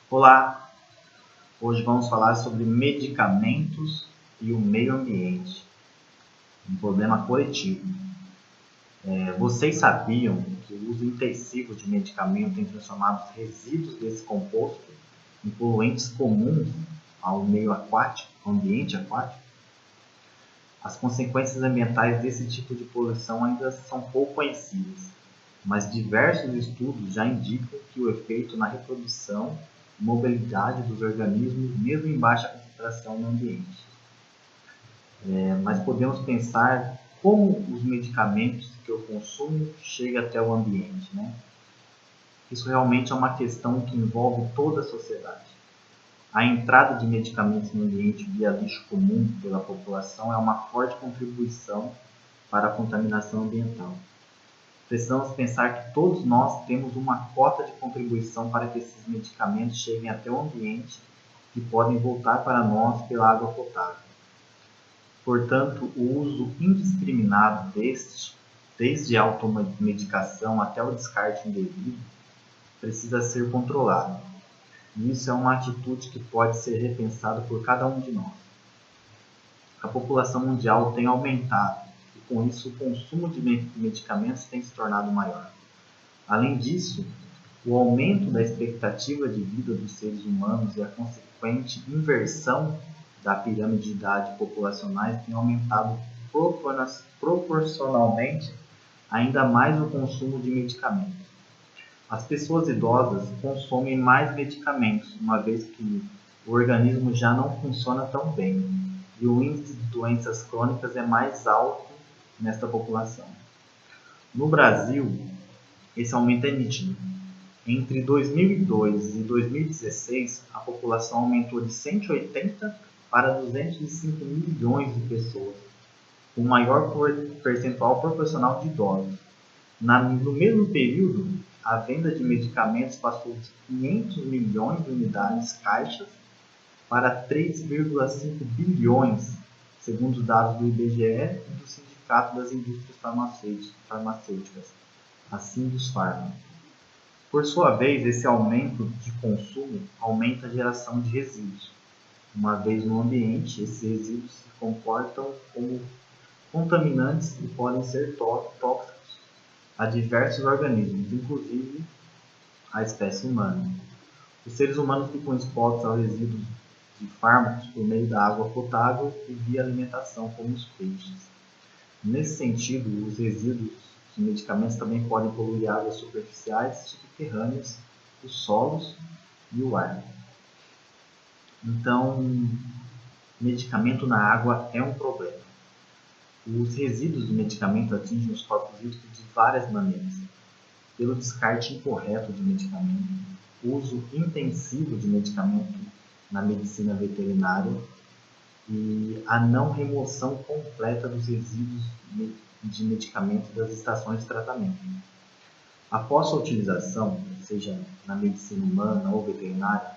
Olá! Hoje vamos falar sobre medicamentos e o meio ambiente, um problema coletivo. Vocês sabiam que o uso intensivo de medicamentos tem transformado os resíduos desse composto em poluentes comuns ao meio aquático, ao ambiente aquático? As consequências ambientais desse tipo de poluição ainda são pouco conhecidas, mas diversos estudos já indicam que o efeito na reprodução e mobilidade dos organismos, mesmo em baixa concentração no ambiente. Mas podemos pensar como os medicamentos que eu consumo chegam até o ambiente, né? Isso realmente é uma questão que envolve toda a sociedade. A entrada de medicamentos no ambiente via lixo comum pela população é uma forte contribuição para a contaminação ambiental. Precisamos pensar que todos nós temos uma cota de contribuição para que esses medicamentos cheguem até o ambiente e podem voltar para nós pela água potável. Portanto, o uso indiscriminado desde a automedicação até o descarte indevido, precisa ser controlado. E isso é uma atitude que pode ser repensada por cada um de nós. A população mundial tem aumentado e, com isso, o consumo de medicamentos tem se tornado maior. Além disso, o aumento da expectativa de vida dos seres humanos e a consequente inversão da pirâmide de idade populacionais tem aumentado proporcionalmente ainda mais o consumo de medicamentos. As pessoas idosas consomem mais medicamentos, uma vez que o organismo já não funciona tão bem e o índice de doenças crônicas é mais alto nesta população. No Brasil, esse aumento é nítido. Entre 2002 e 2016, a população aumentou de 180 para 205 milhões de pessoas, com maior percentual proporcional de idosos. No mesmo período, a venda de medicamentos passou de 500 milhões de unidades caixas para 3,5 bilhões, segundo os dados do IBGE e do Sindicato das Indústrias Farmacêuticas, a Sindusfarma. Por sua vez, esse aumento de consumo aumenta a geração de resíduos. Uma vez no ambiente, esses resíduos se comportam como contaminantes e podem ser tóxicos a diversos organismos, inclusive a espécie humana. Os seres humanos ficam expostos aos resíduos de fármacos por meio da água potável e via alimentação, como os peixes. Nesse sentido, os resíduos de medicamentos também podem poluir águas superficiais e subterrâneas, os solos e o ar. Então, medicamento na água é um problema. Os resíduos de medicamento atingem os corpos hídricos de várias maneiras. Pelo descarte incorreto de medicamento, uso intensivo de medicamento na medicina veterinária e a não remoção completa dos resíduos de medicamentos das estações de tratamento. Após sua utilização, seja na medicina humana ou veterinária,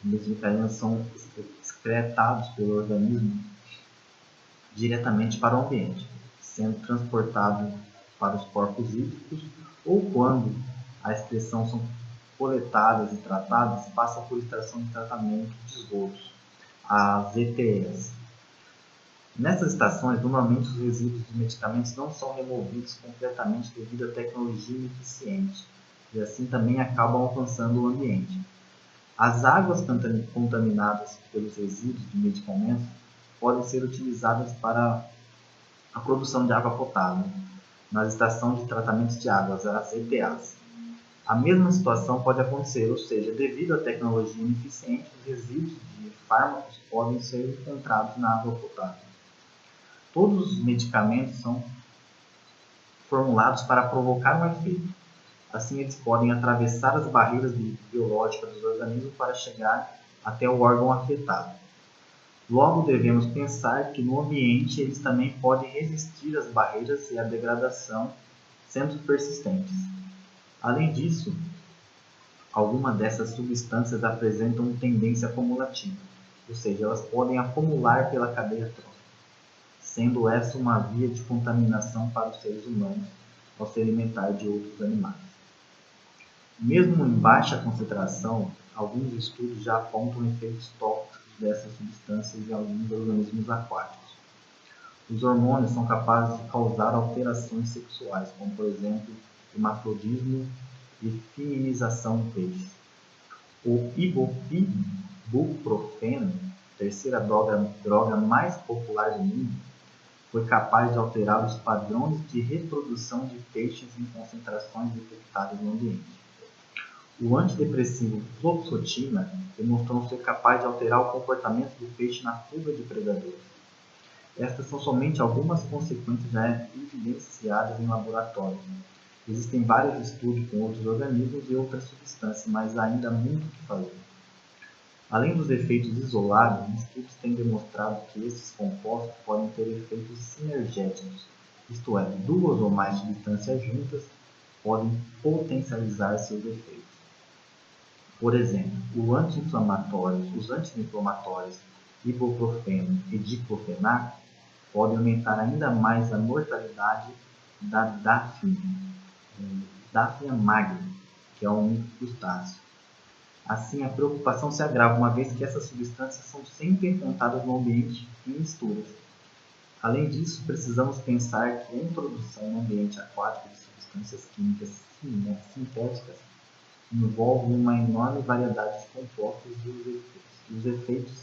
os medicamentos são excretados pelo organismo diretamente para o ambiente, sendo transportados para os corpos hídricos ou, quando a excreção são coletadas e tratadas, passam por estação de tratamento de esgotos, as ETS. Nessas estações, normalmente os resíduos de medicamentos não são removidos completamente devido à tecnologia ineficiente e assim também acabam alcançando o ambiente. As águas contaminadas pelos resíduos de medicamentos podem ser utilizadas para a produção de água potável nas estações de tratamento de águas, as ETAs. A mesma situação pode acontecer, ou seja, devido à tecnologia ineficiente, os resíduos de fármacos podem ser encontrados na água potável. Todos os medicamentos são formulados para provocar um efeito. Assim, eles podem atravessar as barreiras biológicas dos organismos para chegar até o órgão afetado. Logo, devemos pensar que no ambiente eles também podem resistir às barreiras e à degradação, sendo persistentes. Além disso, algumas dessas substâncias apresentam tendência acumulativa, ou seja, elas podem acumular pela cadeia trófica, sendo essa uma via de contaminação para os seres humanos ao se alimentar de outros animais. Mesmo em baixa concentração, alguns estudos já apontam efeitos tóxicos dessas substâncias em alguns organismos aquáticos. Os hormônios são capazes de causar alterações sexuais, como por exemplo, hermafrodismo e feminização em peixes. O ibuprofeno, terceira droga mais popular do mundo, foi capaz de alterar os padrões de reprodução de peixes em concentrações detectadas no ambiente. O antidepressivo fluoxetina demonstrou ser capaz de alterar o comportamento do peixe na fuga de predadores. Estas são somente algumas consequências já evidenciadas em laboratório. Existem vários estudos com outros organismos e outras substâncias, mas ainda há muito o que fazer. Além dos efeitos isolados, estudos têm demonstrado que esses compostos podem ter efeitos sinergéticos, isto é, duas ou mais substâncias juntas podem potencializar seus efeitos. Por exemplo, os anti-inflamatórios ibuprofeno e diclofenac podem aumentar ainda mais a mortalidade da Daphnia magra, que é um crustáceo. Assim, a preocupação se agrava, uma vez que essas substâncias são sempre encontradas no ambiente em misturas. Além disso, precisamos pensar que a introdução no ambiente aquático de substâncias químicas sintéticas envolve uma enorme variedade de compostos e os efeitos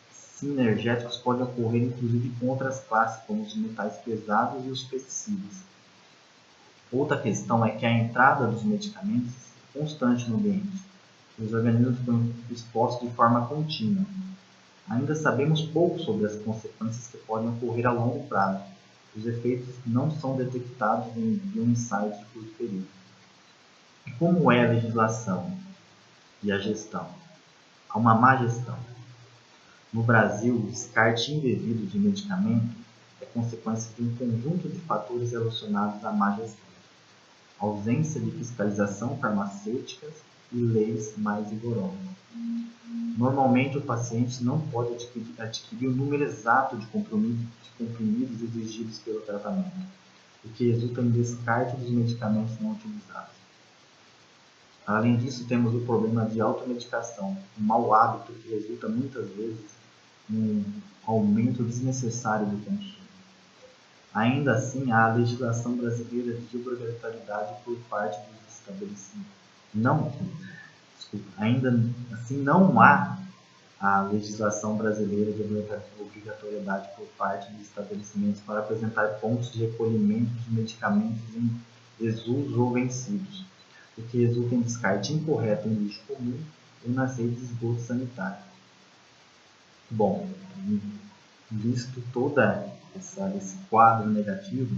sinergéticos podem ocorrer inclusive com outras classes, como os metais pesados e os pesticidas. Outra questão é que a entrada dos medicamentos é constante no ambiente. Os organismos ficam expostos de forma contínua. Ainda sabemos pouco sobre as consequências que podem ocorrer a longo prazo. Os efeitos não são detectados em bioensaios de curto período. E como é a legislação e a gestão? Há uma má gestão. No Brasil, o descarte indevido de medicamento é consequência de um conjunto de fatores relacionados à má gestão. Ausência de fiscalização farmacêutica e leis mais rigorosas. Normalmente, o paciente não pode adquirir o número exato de comprimidos exigidos pelo tratamento, o que resulta em descarte dos medicamentos não utilizados. Além disso, temos o problema de automedicação, um mau hábito que resulta muitas vezes em um aumento desnecessário do consumo. Ainda assim, há a legislação brasileira de obrigatoriedade por parte dos estabelecimentos. Ainda assim, não há a legislação brasileira de obrigatoriedade por parte dos estabelecimentos para apresentar pontos de recolhimento de medicamentos em desuso ou vencidos, o que resulta em descarte incorreto em lixo comum ou nas redes de esgoto sanitário. Bom, visto todo esse quadro negativo,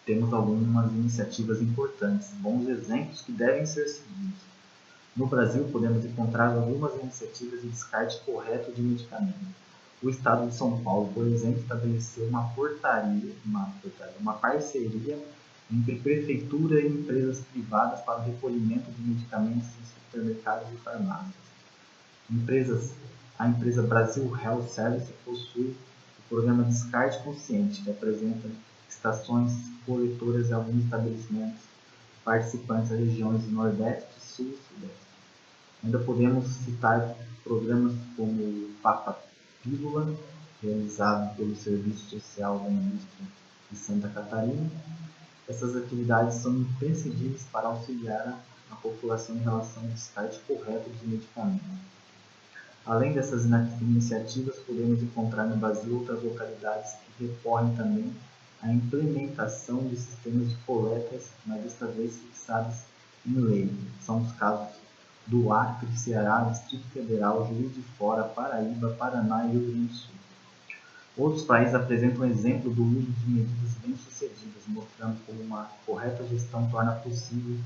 temos algumas iniciativas importantes, bons exemplos que devem ser seguidos. No Brasil, podemos encontrar algumas iniciativas de descarte correto de medicamentos. O Estado de São Paulo, por exemplo, estabeleceu uma parceria entre prefeitura e empresas privadas para o recolhimento de medicamentos em supermercados e farmácias. A empresa Brasil Health Service possui o programa Descarte Consciente, que apresenta estações coletoras em alguns estabelecimentos participantes das regiões do Nordeste, Sul e Sudeste. Ainda podemos citar programas como o Papa Pílula, realizado pelo Serviço Social da Indústria de Santa Catarina. Essas atividades são imprescindíveis para auxiliar a população em relação ao descarte correto dos medicamentos. Além dessas iniciativas, podemos encontrar no Brasil outras localidades que recorrem também à implementação de sistemas de coletas, mas desta vez fixados em lei. São os casos do Acre, Ceará, Distrito Federal, Juiz de Fora, Paraíba, Paraná e Rio Grande do Sul. Outros países apresentam exemplo do uso de medidas bem-sucedidas, mostrando como uma correta gestão torna possível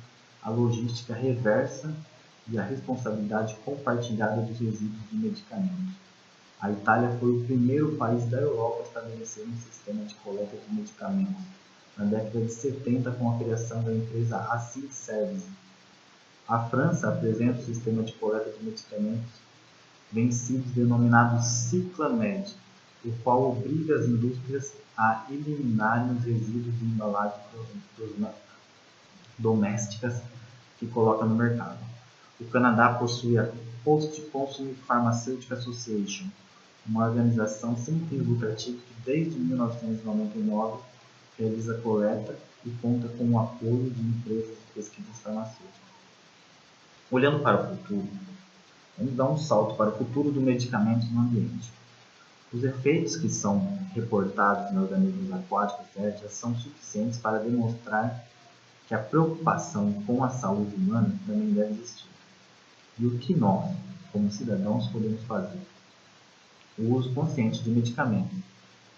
a logística reversa e a responsabilidade compartilhada dos resíduos de medicamentos. A Itália foi o primeiro país da Europa a estabelecer um sistema de coleta de medicamentos, na década de 70 com a criação da empresa Acid Service. A França apresenta um sistema de coleta de medicamentos vencidos denominado Cyclamed, o qual obriga as indústrias a eliminarem os resíduos de embalagens domésticas que coloca no mercado. O Canadá possui a Post-Consumer Pharmaceutical Association, uma organização sem fins lucrativos que desde 1999 realiza coleta e conta com o apoio de empresas de pesquisas farmacêuticas. Olhando para o futuro, vamos dar um salto para o futuro do medicamento no ambiente. Os efeitos que são reportados em organismos aquáticos já são suficientes para demonstrar que a preocupação com a saúde humana também deve existir. E o que nós, como cidadãos, podemos fazer? O uso consciente de medicamentos.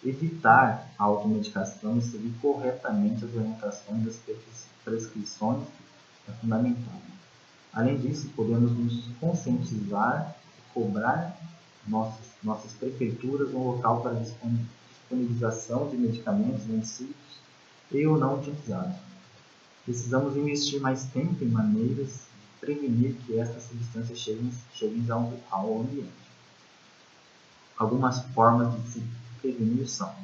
Evitar a automedicação e seguir corretamente as orientações das prescrições é fundamental. Além disso, podemos nos conscientizar e cobrar nossas prefeituras um local para disponibilização de medicamentos vencidos e ou não utilizados. Precisamos investir mais tempo em maneiras de prevenir que estas substâncias cheguem ao ambiente. Algumas formas de se prevenir são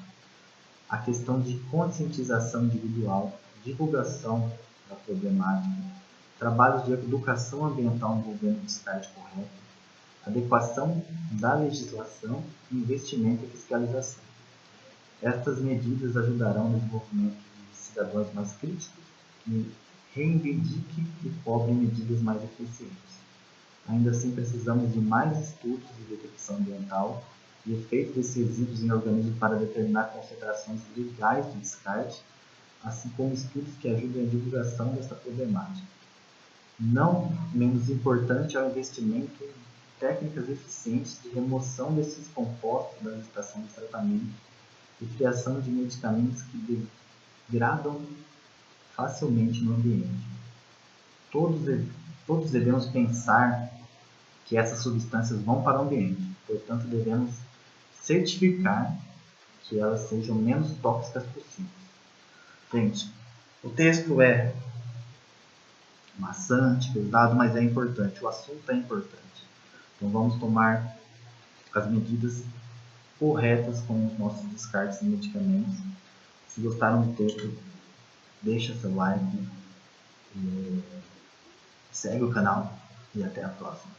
a questão de conscientização individual, divulgação da problemática, trabalhos de educação ambiental envolvendo o descarte correto, adequação da legislação, investimento e fiscalização. Estas medidas ajudarão no desenvolvimento de cidadãos mais críticos que reivindiquem e cobrem medidas mais eficientes. Ainda assim, precisamos de mais estudos de detecção ambiental e efeitos desses resíduos em organismos para determinar concentrações legais de descarte, assim como estudos que ajudem a divulgação dessa problemática. Não menos importante é o investimento em técnicas eficientes de remoção desses compostos da estação de tratamento e criação de medicamentos que degradam facilmente no ambiente. Todos devemos pensar que essas substâncias vão para o ambiente, portanto devemos certificar que elas sejam menos tóxicas possíveis. Gente, o texto é maçante, pesado, mas é importante, o assunto é importante. Então vamos tomar as medidas corretas com os nossos descartes de medicamentos. Se gostaram do texto, deixa seu like, segue o canal e até a próxima.